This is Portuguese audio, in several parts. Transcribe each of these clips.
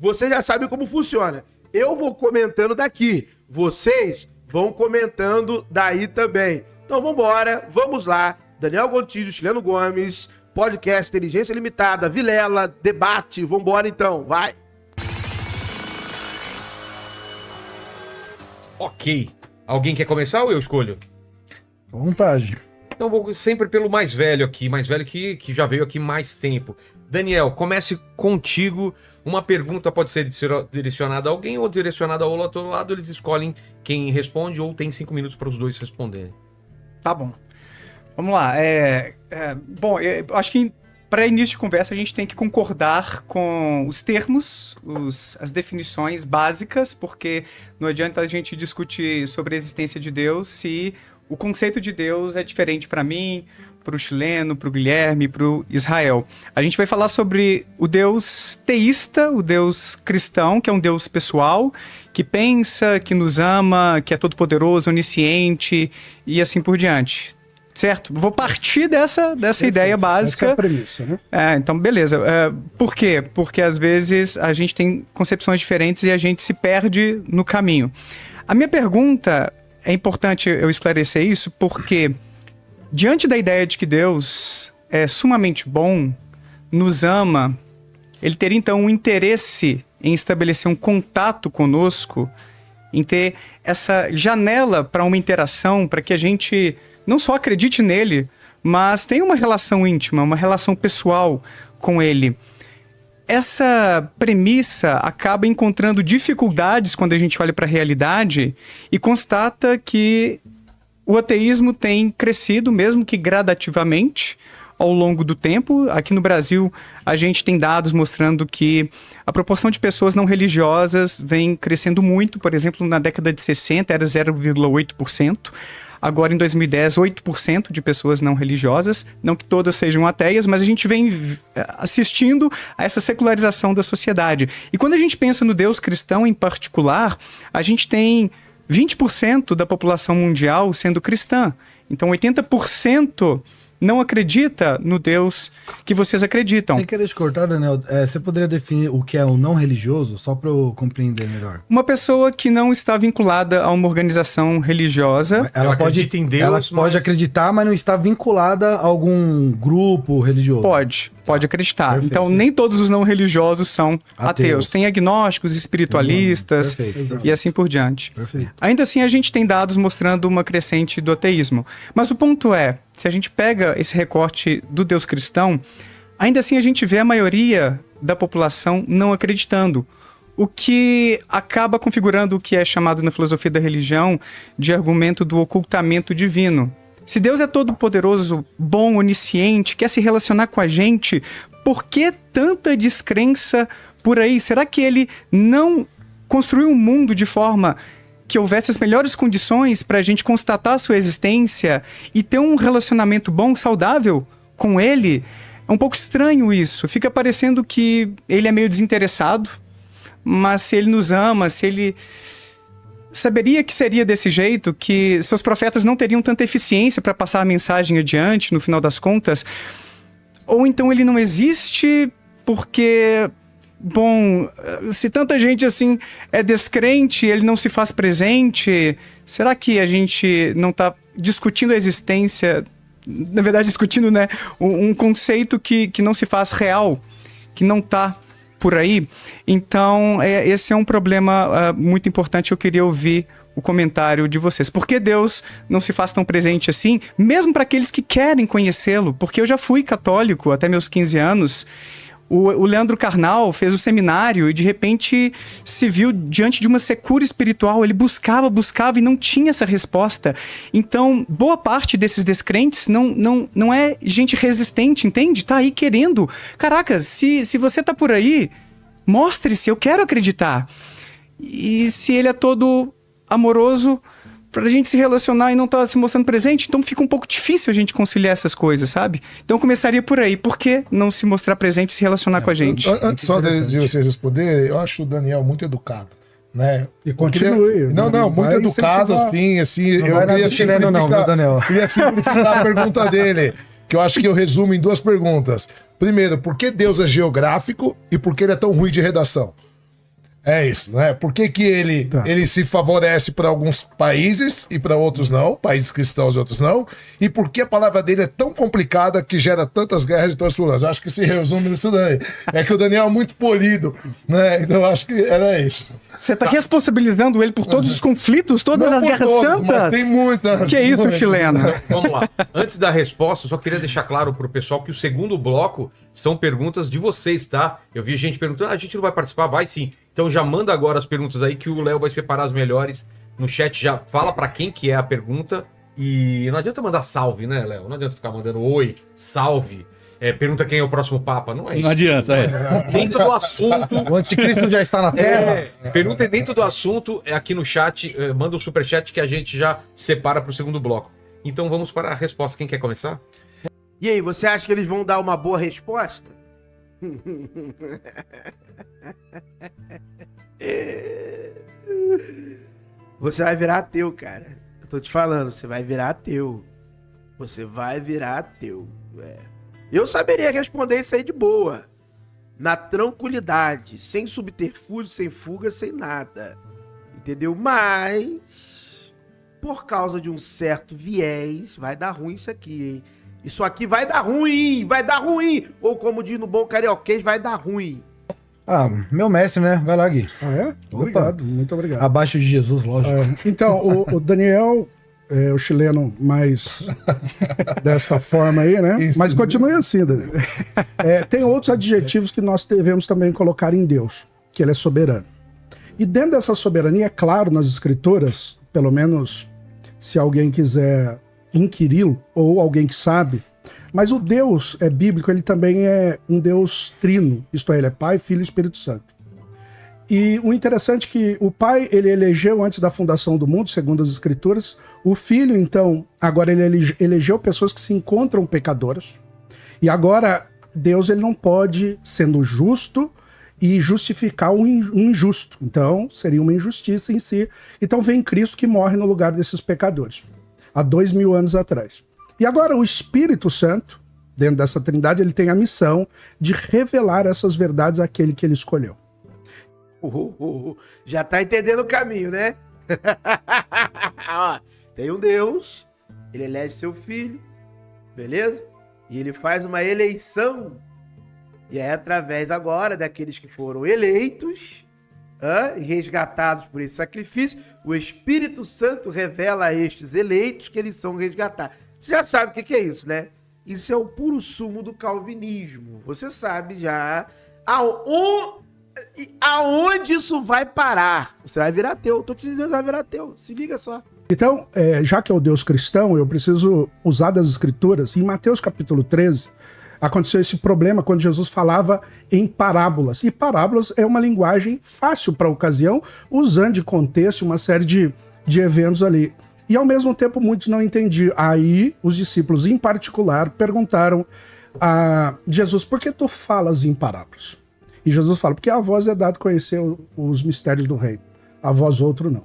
Você já sabe como funciona. Eu vou comentando daqui, vocês vão comentando daí também. Então vambora, vamos lá. Daniel Gontijo, Chileno Gomes, podcast Inteligência Limitada, Vilela, debate, vambora então, vai. Ok. Alguém quer começar ou eu escolho? À vontade. Então vou sempre pelo mais velho aqui, que já veio aqui mais tempo. Daniel, comece contigo. Uma pergunta pode ser direcionada a alguém ou direcionada ao outro lado. Eles escolhem quem responde ou tem 5 minutos para os dois responderem. Tá bom. Vamos lá. Bom, eu acho que para início de conversa a gente tem que concordar com os termos, as definições básicas, porque não adianta a gente discutir sobre a existência de Deus se o conceito de Deus é diferente para mim, para o chileno, para o Guilherme, para o Israel. A gente vai falar sobre o Deus teísta, o Deus cristão, que é um Deus pessoal, que pensa, que nos ama, que é todo-poderoso, onisciente e assim por diante. Certo? Vou partir dessa ideia básica. Essa é a premissa, né? Então, beleza. Por quê? Porque às vezes a gente tem concepções diferentes e a gente se perde no caminho. A minha pergunta, é importante eu esclarecer isso, porque diante da ideia de que Deus é sumamente bom, nos ama, ele teria então um interesse em estabelecer um contato conosco, em ter essa janela para uma interação, para que a gente não só acredite nele, mas tenha uma relação íntima, uma relação pessoal com ele. Essa premissa acaba encontrando dificuldades quando a gente olha para a realidade e constata que o ateísmo tem crescido, mesmo que gradativamente, ao longo do tempo. Aqui no Brasil, a gente tem dados mostrando que a proporção de pessoas não religiosas vem crescendo muito. Por exemplo, na década de 60 era 0,8%. Agora, em 2010, 8% de pessoas não religiosas. Não que todas sejam ateias, mas a gente vem assistindo a essa secularização da sociedade. E quando a gente pensa no Deus cristão em particular, a gente tem 20% da população mundial sendo cristã. Então, 80% não acredita no Deus que vocês acreditam. Sem querer te cortar, Daniel, você poderia definir o que é o não religioso, só para eu compreender melhor? Uma pessoa que não está vinculada a uma organização religiosa. Ela pode acredita em Deus, ela mas pode acreditar, mas não está vinculada a algum grupo religioso. Pode acreditar. Perfeito. Então, nem todos os não religiosos são ateus. Ateus. Tem agnósticos, espiritualistas Perfeito. e assim por diante. Perfeito. Ainda assim, a gente tem dados mostrando uma crescente do ateísmo. Mas o ponto é, se a gente pega esse recorte do Deus cristão, ainda assim a gente vê a maioria da população não acreditando. O que acaba configurando o que é chamado na filosofia da religião de argumento do ocultamento divino. Se Deus é todo-poderoso, bom, onisciente, quer se relacionar com a gente, por que tanta descrença por aí? Será que ele não construiu um mundo de forma que houvesse as melhores condições para a gente constatar a sua existência e ter um relacionamento bom, saudável com ele? É um pouco estranho isso. Fica parecendo que ele é meio desinteressado, mas se ele nos ama, se ele saberia que seria desse jeito, que seus profetas não teriam tanta eficiência para passar a mensagem adiante, no final das contas, ou então ele não existe porque, bom, se tanta gente assim é descrente, ele não se faz presente, será que a gente não está discutindo a existência, na verdade discutindo, né, um conceito que não se faz real, que não está por aí? Então, esse é um problema muito importante. Eu queria ouvir o comentário de vocês. Por que Deus não se faz tão presente assim, mesmo para aqueles que querem conhecê-lo? Porque eu já fui católico até meus 15 anos. O Leandro Carnal fez o seminário e de repente se viu diante de uma secura espiritual. Ele buscava e não tinha essa resposta. Então, boa parte desses descrentes não é gente resistente, entende? Tá aí querendo. Caraca, se você tá por aí, mostre-se, eu quero acreditar. E se ele é todo amoroso, pra gente se relacionar e não tá se mostrando presente, então fica um pouco difícil a gente conciliar essas coisas, sabe? Então eu começaria por aí. Por que não se mostrar presente e se relacionar com a gente? Antes só de vocês responderem, eu acho o Daniel muito educado, né? E continue. Não, muito educado, assim. Não vai nada chileno não, viu, Daniel? Eu queria simplificar a pergunta dele, que eu acho que eu resumo em 2 perguntas. Primeiro, por que Deus é geográfico e por que ele é tão ruim de redação? É isso, né? Por que ele se favorece para alguns países e para outros não, países cristãos e outros não? E por que a palavra dele é tão complicada que gera tantas guerras e tantos problemas? Eu acho que se resume nisso daí. É que o Daniel é muito polido, né? Então eu acho que era isso. Você tá responsabilizando ele por todos os conflitos, todas Não as por guerras todos, tantas? mas tem muitas. Que isso, chileno? Vamos lá. Antes da resposta, eu só queria deixar claro pro pessoal que o segundo bloco são perguntas de vocês, tá? Eu vi gente perguntando, a gente não vai participar? Vai sim. Então já manda agora as perguntas aí que o Léo vai separar as melhores. No chat já fala pra quem que é a pergunta. E não adianta mandar salve, né, Léo? Não adianta ficar mandando oi, salve. Pergunta quem é o próximo Papa. Não é isso. Não adianta, é. Dentro do assunto. O anticristo já está na terra. Perguntem dentro do assunto, aqui no chat, manda um superchat que a gente já separa pro segundo bloco. Então vamos para a resposta. Quem quer começar? E aí, você acha que eles vão dar uma boa resposta? Você vai virar ateu, cara. Eu tô te falando, você vai virar ateu. Você vai virar ateu. Eu saberia responder isso aí de boa. Na tranquilidade, sem subterfúgio, sem fuga, sem nada. Entendeu? Mas, por causa de um certo viés, vai dar ruim isso aqui, hein? Isso aqui vai dar ruim, vai dar ruim. Ou como diz no bom carioquês, vai dar ruim. Ah, meu mestre, né? Vai lá, Gui. Ah, é? Obrigado, muito obrigado. Abaixo de Jesus, lógico. Então, o Daniel é o chileno mais desta forma aí, né? Isso. Mas continue assim, Daniel. Tem outros adjetivos que nós devemos também colocar em Deus, que ele é soberano. E dentro dessa soberania, é claro, nas escrituras, pelo menos se alguém quiser inquiri-lo, ou alguém que sabe, mas o Deus bíblico, ele também é um Deus trino, isto é, ele é Pai, Filho e Espírito Santo. E o interessante é que o Pai, ele elegeu antes da fundação do mundo, segundo as Escrituras. O Filho, então, agora ele elegeu pessoas que se encontram pecadoras. E agora, Deus, ele não pode, sendo justo, e justificar um injusto. Então, seria uma injustiça em si. Então, vem Cristo que morre no lugar desses pecadores, há 2000 anos atrás. E agora, o Espírito Santo, dentro dessa trindade, ele tem a missão de revelar essas verdades àquele que ele escolheu. Já tá entendendo o caminho, né? Ó, tem um Deus, ele elege seu filho, beleza? E ele faz uma eleição. E é através agora daqueles que foram eleitos e resgatados por esse sacrifício, o Espírito Santo revela a estes eleitos que eles são resgatados. Você já sabe o que é isso, né? Isso é o puro sumo do calvinismo. Você sabe já aonde isso vai parar. Você vai virar ateu. Tô te dizendo que vai virar ateu. Se liga só. Então, já que é o Deus cristão, eu preciso usar das Escrituras. Em Mateus capítulo 13, aconteceu esse problema quando Jesus falava em parábolas. E parábolas é uma linguagem fácil para a ocasião, usando de contexto uma série de eventos ali. E ao mesmo tempo muitos não entendiam. Aí os discípulos em particular perguntaram a Jesus, por que tu falas em parábolas? E Jesus fala, porque a vós é dado conhecer os mistérios do reino, a vós outro não.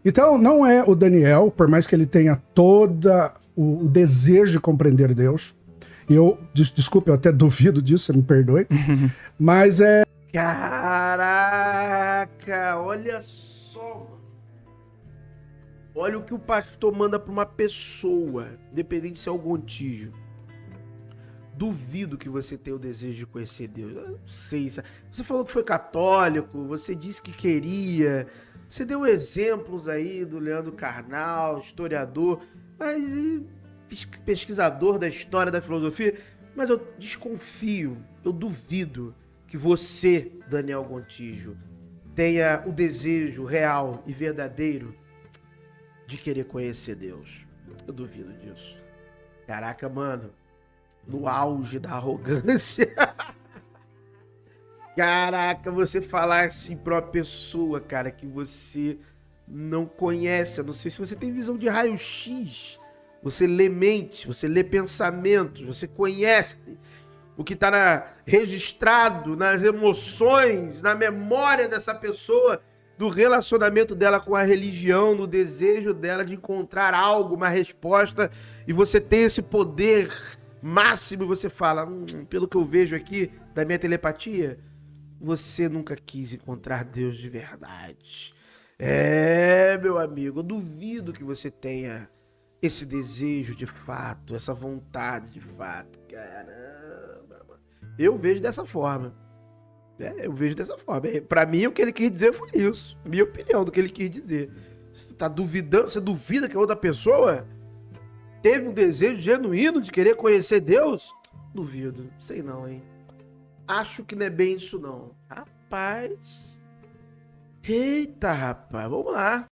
Então não é o Daniel, por mais que ele tenha todo o desejo de compreender Deus, e desculpe, eu até duvido disso, você me perdoe, mas Caraca, olha só. Olha o que o pastor manda para uma pessoa, independente se é o Gontijo. Duvido que você tenha o desejo de conhecer Deus. Eu não sei. Você falou que foi católico, você disse que queria. Você deu exemplos aí do Leandro Carnal, historiador, mas pesquisador da história da filosofia. Mas eu desconfio, eu duvido que você, Daniel Gontijo, tenha o desejo real e verdadeiro de querer conhecer Deus. Eu duvido disso. Caraca, mano. No auge da arrogância. Caraca, você falar assim pra uma pessoa, cara, que você não conhece. Eu não sei se você tem visão de raio-x. Você lê mente, você lê pensamentos, você conhece o que está registrado nas emoções, na memória dessa pessoa, do relacionamento dela com a religião, no desejo dela de encontrar algo, uma resposta, e você tem esse poder máximo e você fala, pelo que eu vejo aqui da minha telepatia, você nunca quis encontrar Deus de verdade. Meu amigo, eu duvido que você tenha esse desejo de fato, essa vontade de fato. Caramba, mano. Eu vejo dessa forma. Eu vejo dessa forma. Pra mim, o que ele quis dizer foi isso. Minha opinião do que ele quis dizer. Você tá duvidando, você duvida que a outra pessoa teve um desejo genuíno de querer conhecer Deus? Duvido. Sei não, hein? Acho que não é bem isso, não. Rapaz. Eita, rapaz. Vamos lá.